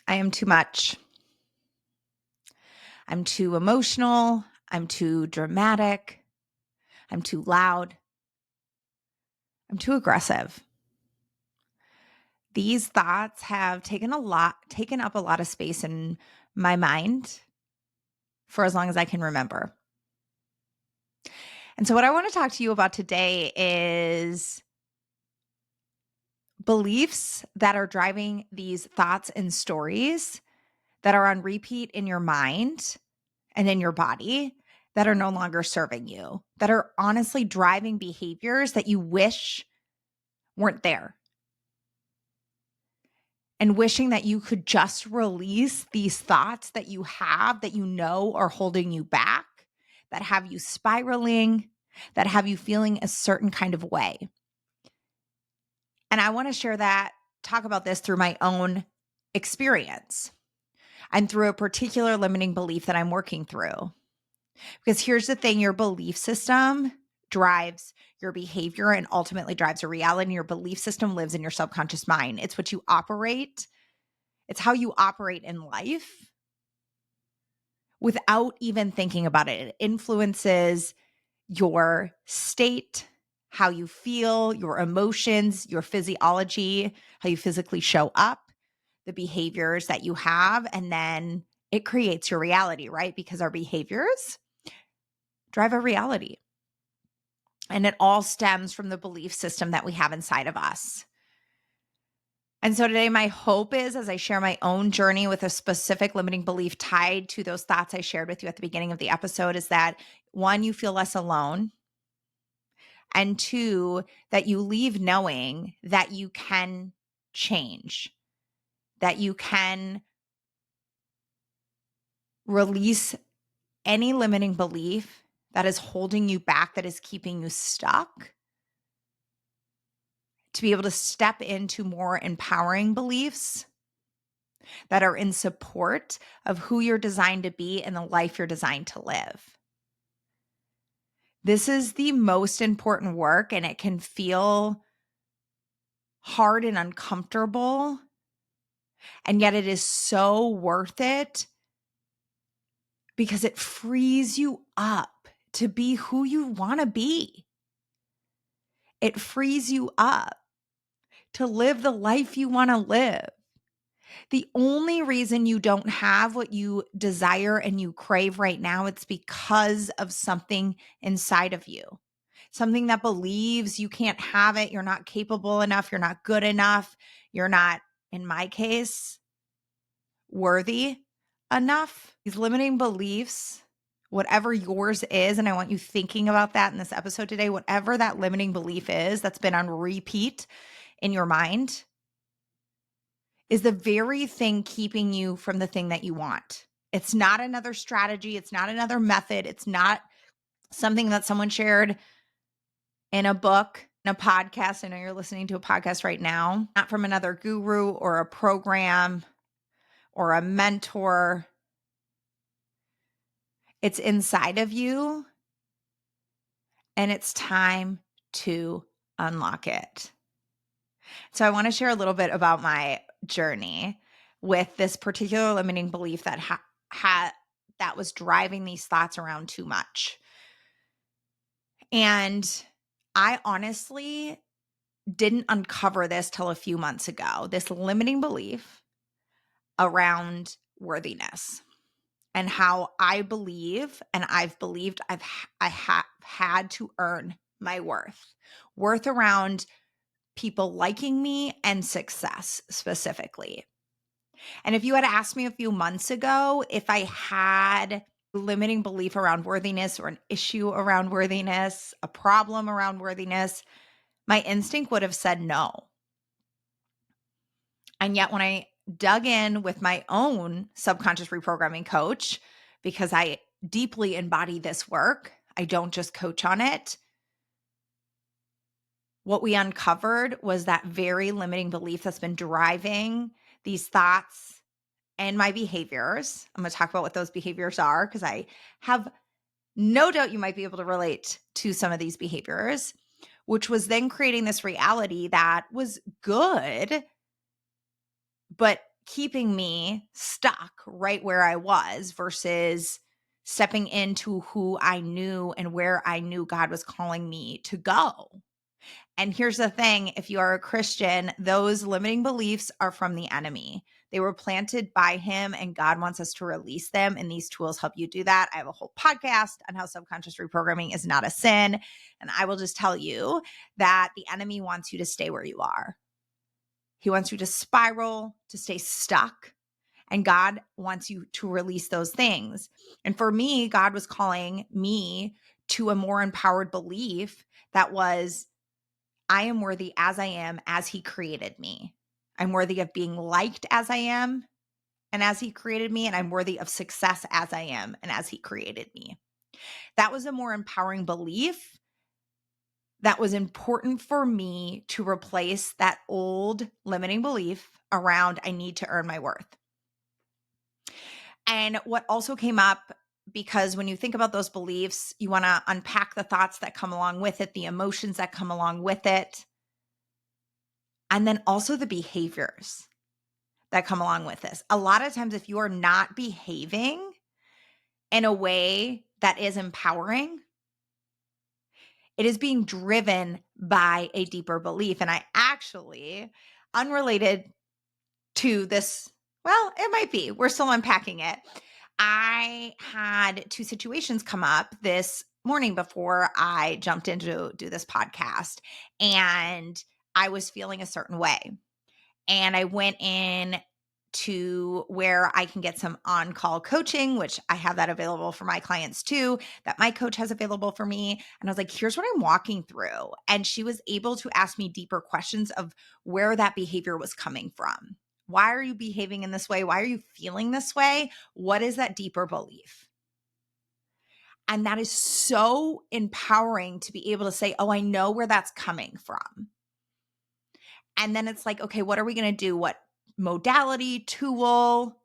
I am too much. I'm too emotional. I'm too dramatic. I'm too loud. I'm too aggressive. These thoughts have taken up a lot of space in my mind for as long as I can remember. And so what I want to talk to you about today is beliefs that are driving these thoughts and stories that are on repeat in your mind and in your body that are no longer serving you, that are honestly driving behaviors that you wish weren't there. And wishing that you could just release these thoughts that you have that you know are holding you back, that have you spiraling, that have you feeling a certain kind of way. And I want to talk about this through my own experience and through a particular limiting belief that I'm working through. Because here's the thing, your belief system drives your behavior and ultimately drives your reality. Your belief system lives in your subconscious mind. It's what you operate. It's how you operate in life without even thinking about it. It influences your state, how you feel, your emotions, your physiology, how you physically show up, the behaviors that you have, and then it creates your reality, right? Because our behaviors drive our reality. And it all stems from the belief system that we have inside of us. And so today, my hope is, as I share my own journey with a specific limiting belief tied to those thoughts I shared with you at the beginning of the episode, is that one, you feel less alone. And two, that you leave knowing that you can change, that you can release any limiting belief that is holding you back, that is keeping you stuck, to be able to step into more empowering beliefs that are in support of who you're designed to be and the life you're designed to live. This is the most important work, and it can feel hard and uncomfortable, and yet it is so worth it because it frees you up to be who you want to be. It frees you up to live the life you want to live. The only reason you don't have what you desire and you crave right now, it's because of something inside of you. Something that believes you can't have it, you're not capable enough, you're not good enough, you're not, in my case, worthy enough. These limiting beliefs, whatever yours is, and I want you thinking about that in this episode today, whatever that limiting belief is that's been on repeat in your mind, is the very thing keeping you from the thing that you want. It's not another strategy. It's not another method. It's not something that someone shared in a book, in a podcast. I know you're listening to a podcast right now, not from another guru or a program or a mentor. It's inside of you, and it's time to unlock it. So I want to share a little bit about my journey with this particular limiting belief that that was driving these thoughts around too much. And I honestly didn't uncover this till a few months ago, this limiting belief around worthiness and how I believe and I've believed I have had to earn my worth around people liking me and success specifically. And if you had asked me a few months ago if I had limiting belief around worthiness or an issue around worthiness, a problem around worthiness, my instinct would have said no. And yet when I dug in with my own subconscious reprogramming coach, because I deeply embody this work, I don't just coach on it. What we uncovered was that very limiting belief that's been driving these thoughts and my behaviors. I'm going to talk about what those behaviors are because I have no doubt you might be able to relate to some of these behaviors, which was then creating this reality that was good, but keeping me stuck right where I was versus stepping into who I knew and where I knew God was calling me to go. And here's the thing, if you are a Christian, those limiting beliefs are from the enemy. They were planted by him, and God wants us to release them. And these tools help you do that. I have a whole podcast on how subconscious reprogramming is not a sin. And I will just tell you that the enemy wants you to stay where you are. He wants you to spiral, to stay stuck. And God wants you to release those things. And for me, God was calling me to a more empowered belief that was, I am worthy as I am, as he created me. I'm worthy of being liked as I am and as he created me. And I'm worthy of success as I am and as he created me. That was a more empowering belief that was important for me to replace that old limiting belief around I need to earn my worth. And what also came up, because when you think about those beliefs, you want to unpack the thoughts that come along with it, the emotions that come along with it, and then also the behaviors that come along with this. A lot of times, if you are not behaving in a way that is empowering, it is being driven by a deeper belief. And I actually, unrelated to this, well, it might be, we're still unpacking it. I had two situations come up this morning before I jumped in to do this podcast, and I was feeling a certain way. And I went in to where I can get some on-call coaching, which I have that available for my clients too, that my coach has available for me. And I was like, here's what I'm walking through. And she was able to ask me deeper questions of where that behavior was coming from. Why are you behaving in this way? Why are you feeling this way? What is that deeper belief? And that is so empowering to be able to say, oh, I know where that's coming from. And then it's like, okay, what are we going to do? What modality, tool,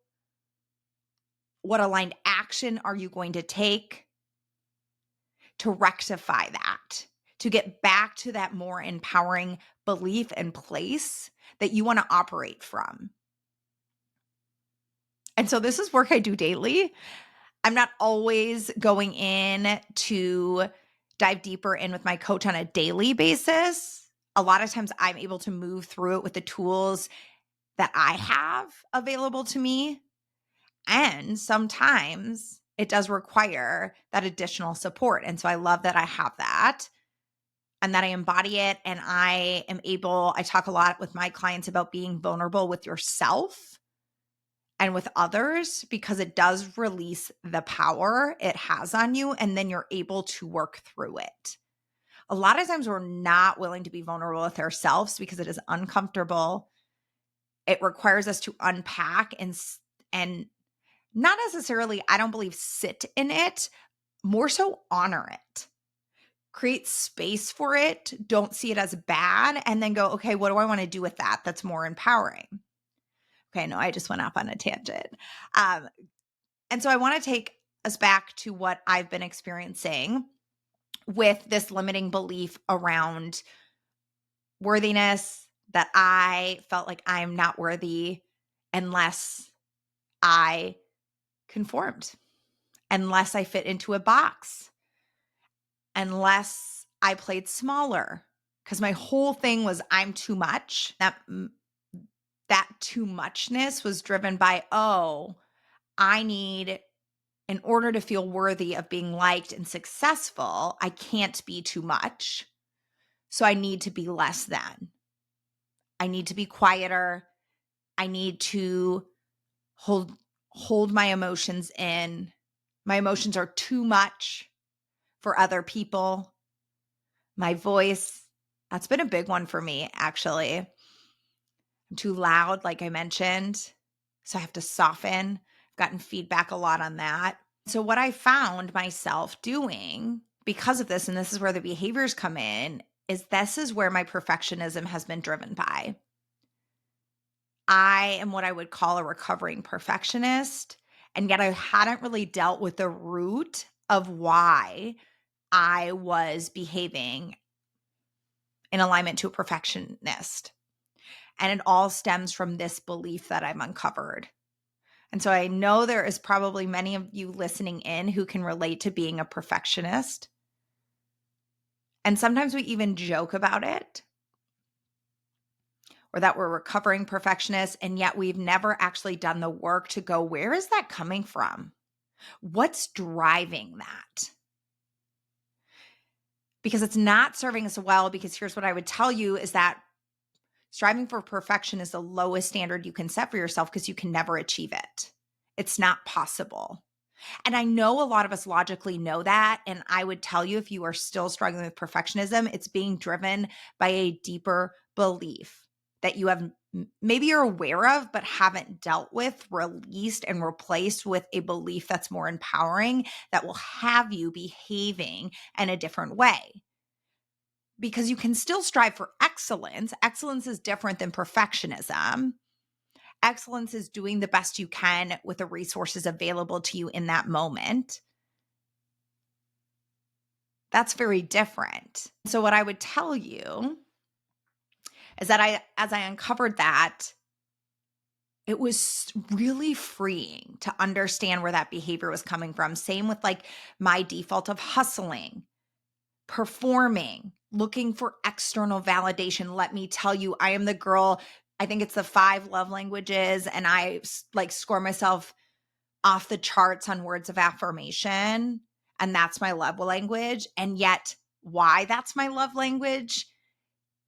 what aligned action are you going to take to rectify that, to get back to that more empowering belief and place that you want to operate from? And so this is work I do daily. I'm not always going in to dive deeper in with my coach on a daily basis. A lot of times I'm able to move through it with the tools that I have available to me. And sometimes it does require that additional support. And so I love that I have that and that I embody it. And I talk a lot with my clients about being vulnerable with yourself and with others, because it does release the power it has on you. And then you're able to work through it. A lot of times we're not willing to be vulnerable with ourselves because it is uncomfortable. It requires us to unpack and not necessarily, I don't believe, sit in it, more so honor it. Create space for it. Don't see it as bad. And then go, okay, what do I want to do with that? That's more empowering. Okay, no, I just went off on a tangent. And so I want to take us back to what I've been experiencing with this limiting belief around worthiness, that I felt like I'm not worthy unless I conformed, unless I fit into a box, unless I played smaller. Because my whole thing was I'm too much. That too muchness was driven by, oh, I need, in order to feel worthy of being liked and successful, I can't be too much. So I need to be less than. I need to be quieter. I need to hold my emotions in. My emotions are too much for other people. My voice, that's been a big one for me, actually. I'm too loud, like I mentioned, so I have to soften. I've gotten feedback a lot on that. So what I found myself doing because of this, and this is where the behaviors come in, is this is where my perfectionism has been driven by. I am what I would call a recovering perfectionist, and yet I hadn't really dealt with the root of why I was behaving in alignment to a perfectionist. And it all stems from this belief that I've uncovered. And so I know there is probably many of you listening in who can relate to being a perfectionist. And sometimes we even joke about it, or that we're recovering perfectionists, and yet we've never actually done the work to go, where is that coming from? What's driving that? Because it's not serving us well, because here's what I would tell you is that striving for perfection is the lowest standard you can set for yourself because you can never achieve it. It's not possible. And I know a lot of us logically know that. And I would tell you, if you are still struggling with perfectionism, it's being driven by a deeper belief that you have, maybe you're aware of, but haven't dealt with, released, and replaced with a belief that's more empowering, that will have you behaving in a different way. Because you can still strive for excellence. Excellence is different than perfectionism. Excellence is doing the best you can with the resources available to you in that moment. That's very different. So what I would tell you is that as I uncovered that, it was really freeing to understand where that behavior was coming from. Same with like my default of hustling, performing, looking for external validation. Let me tell you, I am the girl, I think it's the 5 love languages, and I like score myself off the charts on words of affirmation. And that's my love language. And yet, why that's my love language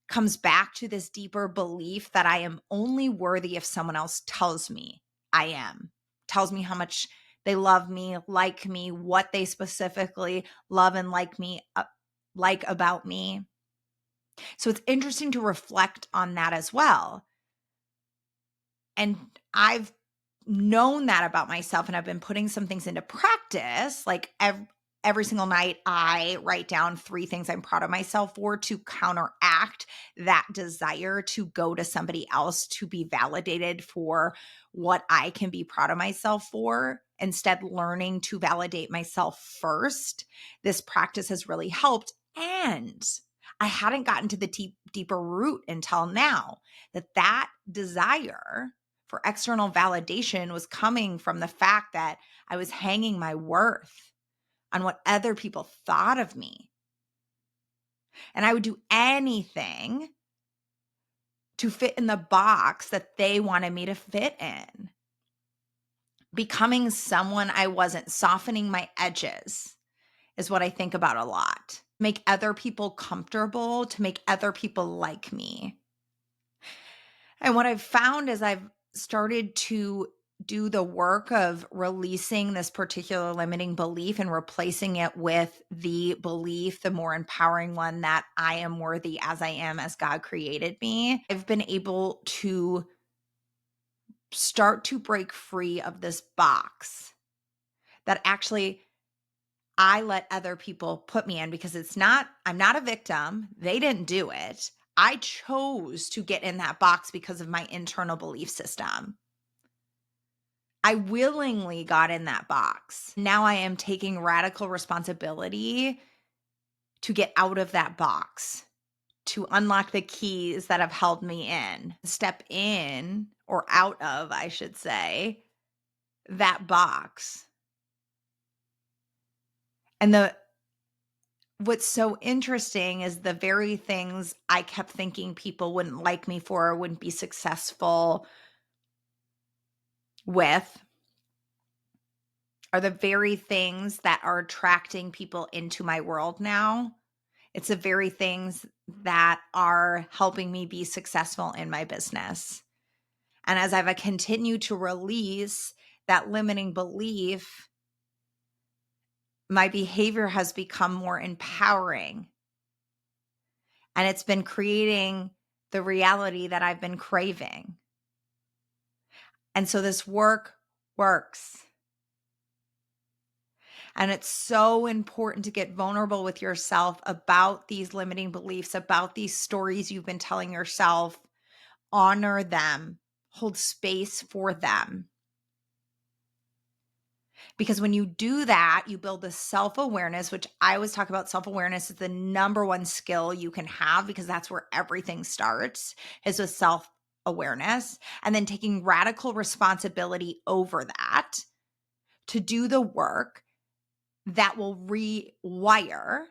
comes back to this deeper belief that I am only worthy if someone else tells me I am, tells me how much they love me, like me, what they specifically love and like me, like about me. So it's interesting to reflect on that as well. And I've known that about myself, and I've been putting some things into practice. Like every single night, I write down 3 things I'm proud of myself for to counteract that desire to go to somebody else to be validated for what I can be proud of myself for. Instead, learning to validate myself first. This practice has really helped. And I hadn't gotten to the deeper root until now, that desire for external validation was coming from the fact that I was hanging my worth on what other people thought of me. And I would do anything to fit in the box that they wanted me to fit in. Becoming someone I wasn't, softening my edges is what I think about a lot. Make other people comfortable, to make other people like me. And what I've found is I've started to do the work of releasing this particular limiting belief and replacing it with the belief, the more empowering one, that I am worthy as I am, as God created me. I've been able to start to break free of this box that actually I let other people put me in, because I'm not a victim. They didn't do it. I chose to get in that box because of my internal belief system. I willingly got in that box. Now I am taking radical responsibility to get out of that box, to unlock the keys that have held me in, step in, or out of, I should say, that box. And what's so interesting is the very things I kept thinking people wouldn't like me for, or wouldn't be successful with, are the very things that are attracting people into my world now. It's the very things that are helping me be successful in my business. And as I've continued to release that limiting belief, my behavior has become more empowering. And it's been creating the reality that I've been craving. And so this work works. And it's so important to get vulnerable with yourself about these limiting beliefs, about these stories you've been telling yourself. Honor them, hold space for them. Because when you do that, you build this self-awareness, which I always talk about. Self-awareness is the number one skill you can have, because that's where everything starts, is with awareness, and then taking radical responsibility over that to do the work that will rewire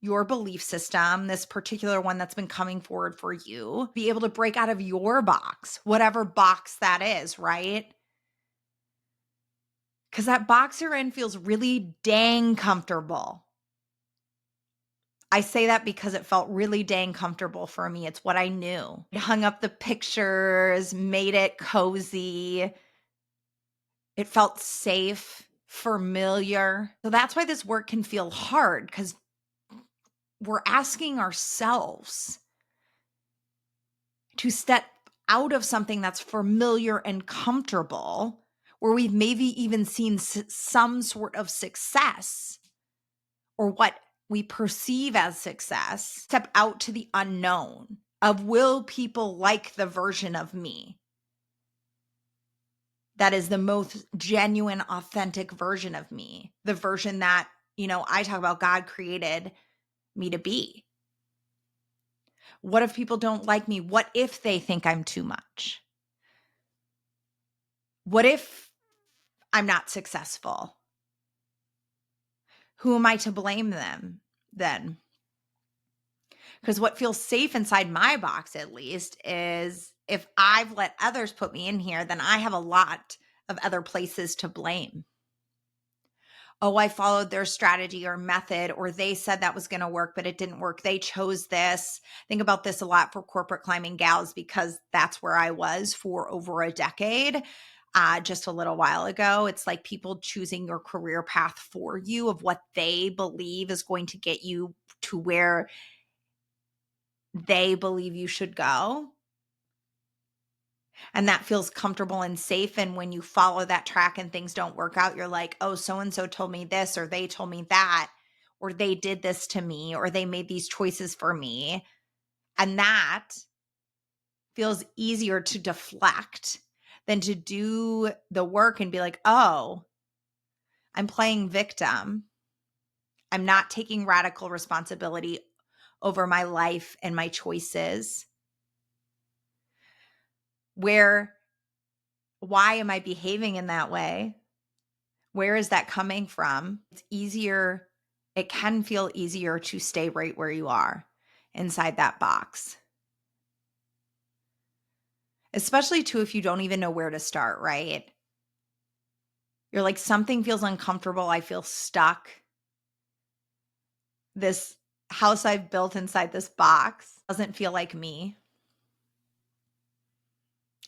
your belief system, this particular one that's been coming forward for you, be able to break out of your box, whatever box that is, right? Because that box you're in feels really dang comfortable. I say that because it felt really dang comfortable for me. It's what I knew. I hung up the pictures, made it cozy. It felt safe, familiar. So that's why this work can feel hard, because we're asking ourselves to step out of something that's familiar and comfortable, where we've maybe even seen some sort of success or what we perceive as success, step out to the unknown of, will people like the version of me that is the most genuine, authentic version of me, the version that, I talk about God created me to be. What if people don't like me? What if they think I'm too much? What if I'm not successful? Who am I to blame them then? Because what feels safe inside my box, at least, is if I've let others put me in here, then I have a lot of other places to blame. Oh, I followed their strategy or method, or they said that was going to work, but it didn't work. They chose this. Think about this a lot for corporate climbing gals, because that's where I was for over a decade. Just a little while ago, it's like people choosing your career path for you, of what they believe is going to get you to where they believe you should go. And that feels comfortable and safe. And when you follow that track and things don't work out, you're like, oh, so-and-so told me this, or they told me that, or they did this to me, or they made these choices for me. And that feels easier to deflect than to do the work and be like, oh, I'm playing victim. I'm not taking radical responsibility over my life and my choices. Why am I behaving in that way? Where is that coming from? It can feel easier to stay right where you are inside that box. Especially too, if you don't even know where to start, right? You're like, something feels uncomfortable. I feel stuck. This house I've built inside this box doesn't feel like me.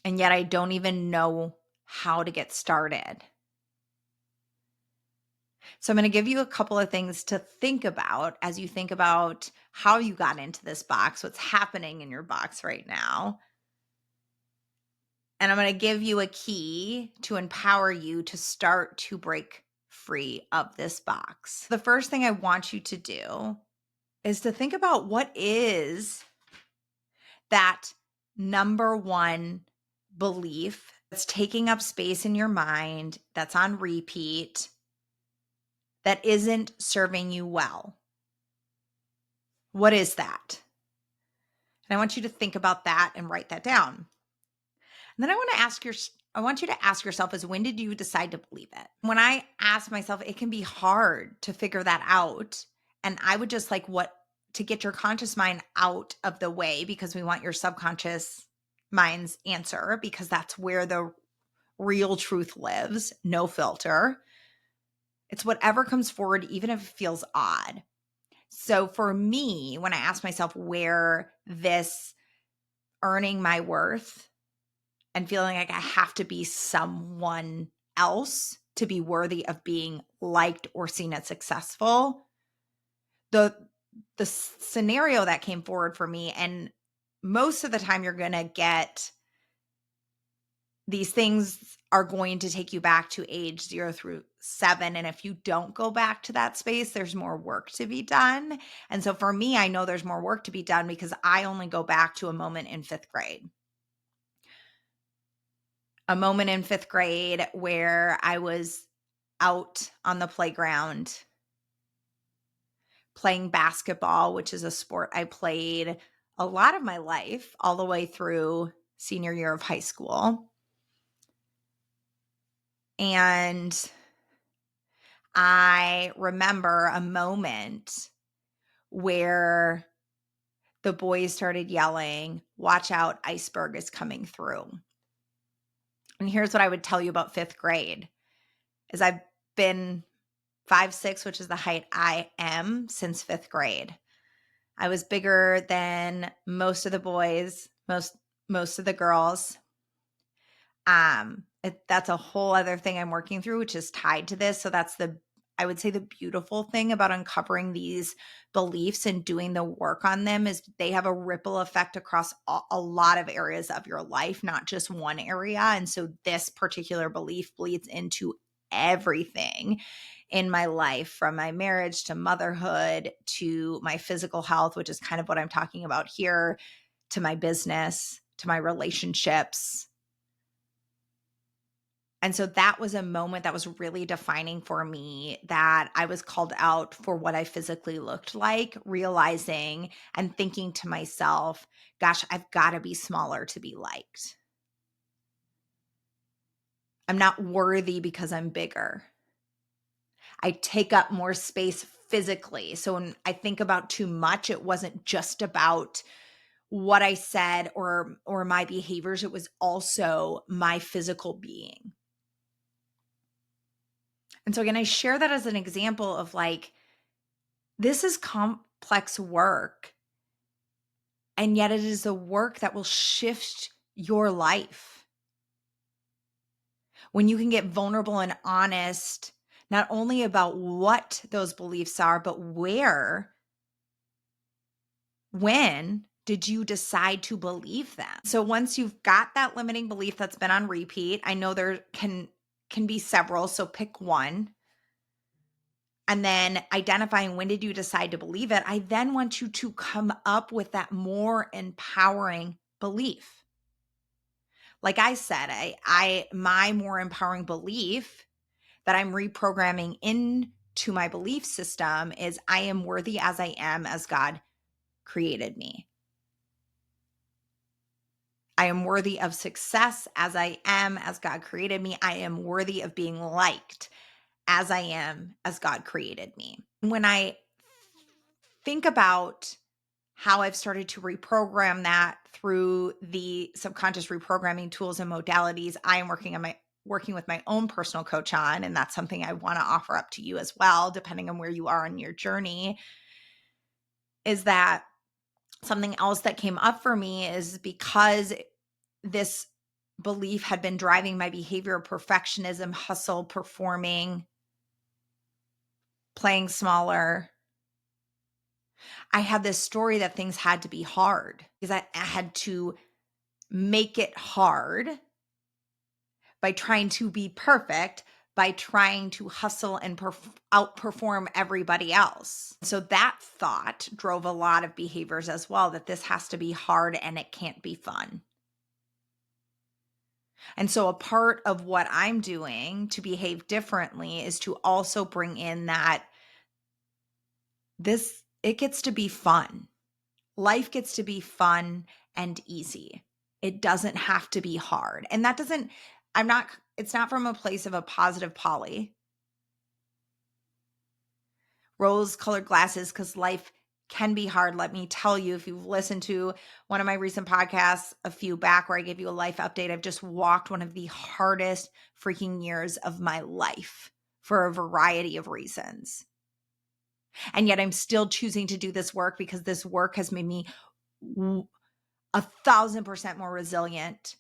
And yet I don't even know how to get started. So I'm going to give you a couple of things to think about as you think about how you got into this box, what's happening in your box right now. And I'm going to give you a key to empower you to start to break free of this box. The first thing I want you to do is to think about, what is that number one belief that's taking up space in your mind, that's on repeat, that isn't serving you well. What is that? And I want you to think about that and write that down. And then I want you to ask yourself, is, when did you decide to believe it? When I ask myself, it can be hard to figure that out. And I would just like to get your conscious mind out of the way, because we want your subconscious mind's answer, because that's where the real truth lives, no filter. It's whatever comes forward, even if it feels odd. So for me, when I ask myself where this earning my worth and feeling like I have to be someone else to be worthy of being liked or seen as successful, the scenario that came forward for me, and most of the time you're going to get these things are going to take you back to age 0 through 7. And if you don't go back to that space, there's more work to be done. And so for me, I know there's more work to be done because I only go back to a moment in 5th grade. A moment in 5th grade where I was out on the playground playing basketball, which is a sport I played a lot of my life, all the way through senior year of high school. And I remember a moment where the boys started yelling, "Watch out, iceberg is coming through." And here's what I would tell you about fifth grade is I've been 5'6", which is the height I am, since fifth grade. I was bigger than most of the boys, most of the girls. That's a whole other thing I'm working through, which is tied to this. So that's I would say the beautiful thing about uncovering these beliefs and doing the work on them is they have a ripple effect across a lot of areas of your life, not just one area. And so this particular belief bleeds into everything in my life, from my marriage to motherhood to my physical health, which is kind of what I'm talking about here, to my business, to my relationships. And so that was a moment that was really defining for me, that I was called out for what I physically looked like, realizing and thinking to myself, gosh, I've got to be smaller to be liked. I'm not worthy because I'm bigger. I take up more space physically. So when I think about too much, it wasn't just about what I said or my behaviors. It was also my physical being. And so again, I share that as an example of like, this is complex work, and yet it is a work that will shift your life. When you can get vulnerable and honest, not only about what those beliefs are, but when did you decide to believe them? So once you've got that limiting belief that's been on repeat, I know there can be several, so pick one. And then identifying when did you decide to believe it, I then want you to come up with that more empowering belief. Like I said, my more empowering belief that I'm reprogramming into my belief system is I am worthy as I am, as God created me. I am worthy of success as I am, as God created me. I am worthy of being liked as I am, as God created me. When I think about how I've started to reprogram that through the subconscious reprogramming tools and modalities I am working with my own personal coach on, and that's something I want to offer up to you as well, depending on where you are on your journey, is that something else that came up for me is because this belief had been driving my behavior of perfectionism, hustle, performing, playing smaller. I had this story that things had to be hard because I had to make it hard by trying to be perfect, by trying to hustle and outperform everybody else. So that thought drove a lot of behaviors as well, that this has to be hard and it can't be fun. And so a part of what I'm doing to behave differently is to also bring in that it gets to be fun. Life gets to be fun and easy. It doesn't have to be hard. And it's not from a place of a positive Polly, rose-colored glasses, because life can be hard. Let me tell you, if you've listened to one of my recent podcasts a few back where I gave you a life update, I've just walked one of the hardest freaking years of my life for a variety of reasons. And yet I'm still choosing to do this work because this work has made me 1,000% more resilient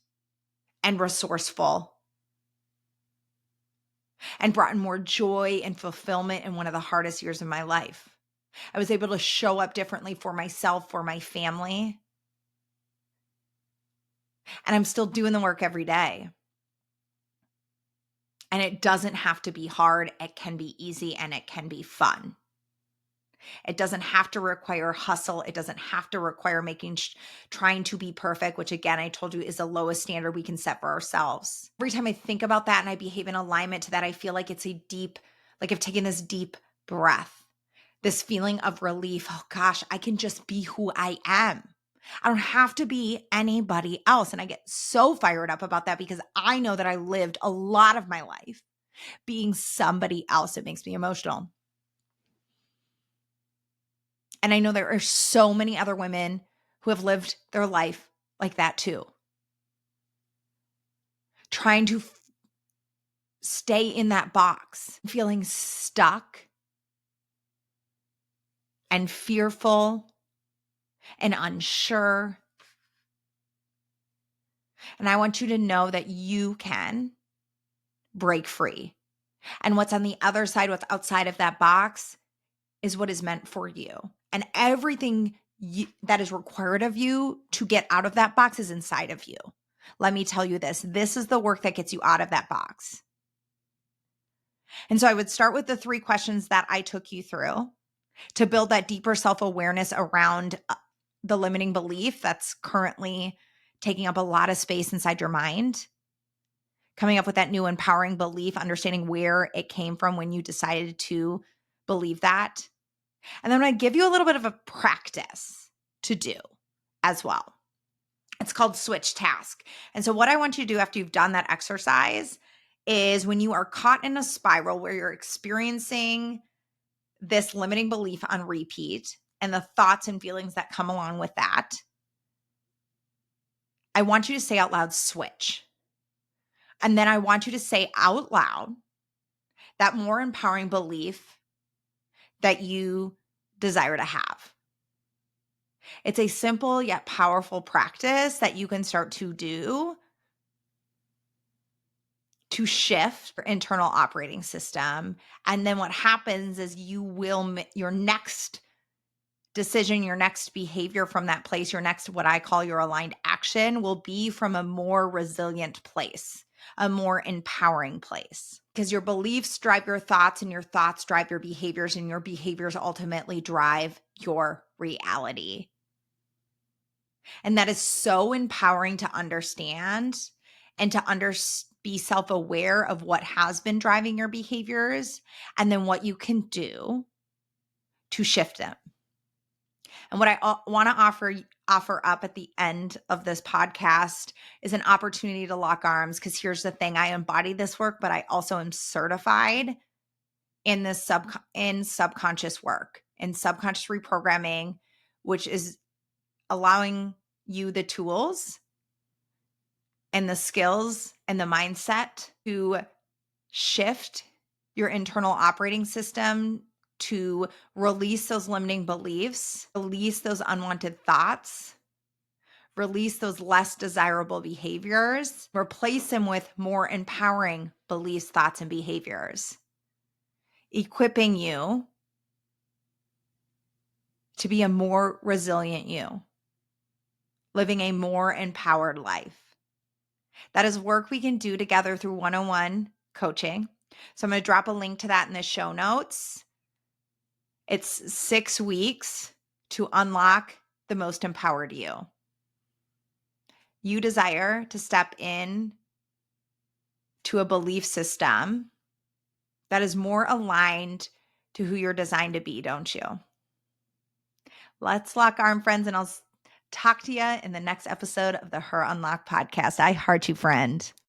and resourceful, and brought in more joy and fulfillment in one of the hardest years of my life. I was able to show up differently for myself, for my family. And I'm still doing the work every day. And it doesn't have to be hard. It can be easy and it can be fun. It doesn't have to require hustle. It doesn't have to require trying to be perfect, which again, I told you is the lowest standard we can set for ourselves. Every time I think about that and I behave in alignment to that, I feel like it's like I've taken this deep breath, this feeling of relief. Oh gosh, I can just be who I am. I don't have to be anybody else. And I get so fired up about that because I know that I lived a lot of my life being somebody else. It makes me emotional. And I know there are so many other women who have lived their life like that too. Trying to stay in that box, feeling stuck and fearful and unsure. And I want you to know that you can break free. And what's on the other side, what's outside of that box, is what is meant for you. And everything that is required of you to get out of that box is inside of you. Let me tell you this. This is the work that gets you out of that box. And so I would start with the 3 questions that I took you through to build that deeper self-awareness around the limiting belief that's currently taking up a lot of space inside your mind. Coming up with that new empowering belief, understanding where it came from when you decided to believe that. And then I'm going to give you a little bit of a practice to do as well. It's called switch task. And so what I want you to do after you've done that exercise is when you are caught in a spiral where you're experiencing this limiting belief on repeat and the thoughts and feelings that come along with that, I want you to say out loud, switch. And then I want you to say out loud that more empowering belief that you desire to have. It's a simple yet powerful practice that you can start to do to shift your internal operating system. And then what happens is you will, your next decision, your next behavior from that place, your next, what I call your aligned action, will be from a more resilient place, a more empowering place. Because your beliefs drive your thoughts, and your thoughts drive your behaviors, and your behaviors ultimately drive your reality. And that is so empowering to understand and to be self-aware of what has been driving your behaviors and then what you can do to shift them. And what I want to offer up at the end of this podcast is an opportunity to lock arms, because here's the thing. I embody this work, but I also am certified in this subconscious work, in subconscious reprogramming, which is allowing you the tools and the skills and the mindset to shift your internal operating system, to release those limiting beliefs, release those unwanted thoughts, release those less desirable behaviors, replace them with more empowering beliefs, thoughts, and behaviors, equipping you to be a more resilient you, living a more empowered life. That is work we can do together through one-on-one coaching. So I'm going to drop a link to that in the show notes. It's 6 weeks to unlock the most empowered you. You desire to step in to a belief system that is more aligned to who you're designed to be, don't you? Let's lock arm, friends, and I'll talk to you in the next episode of the Her Unlock podcast. I heart you, friend.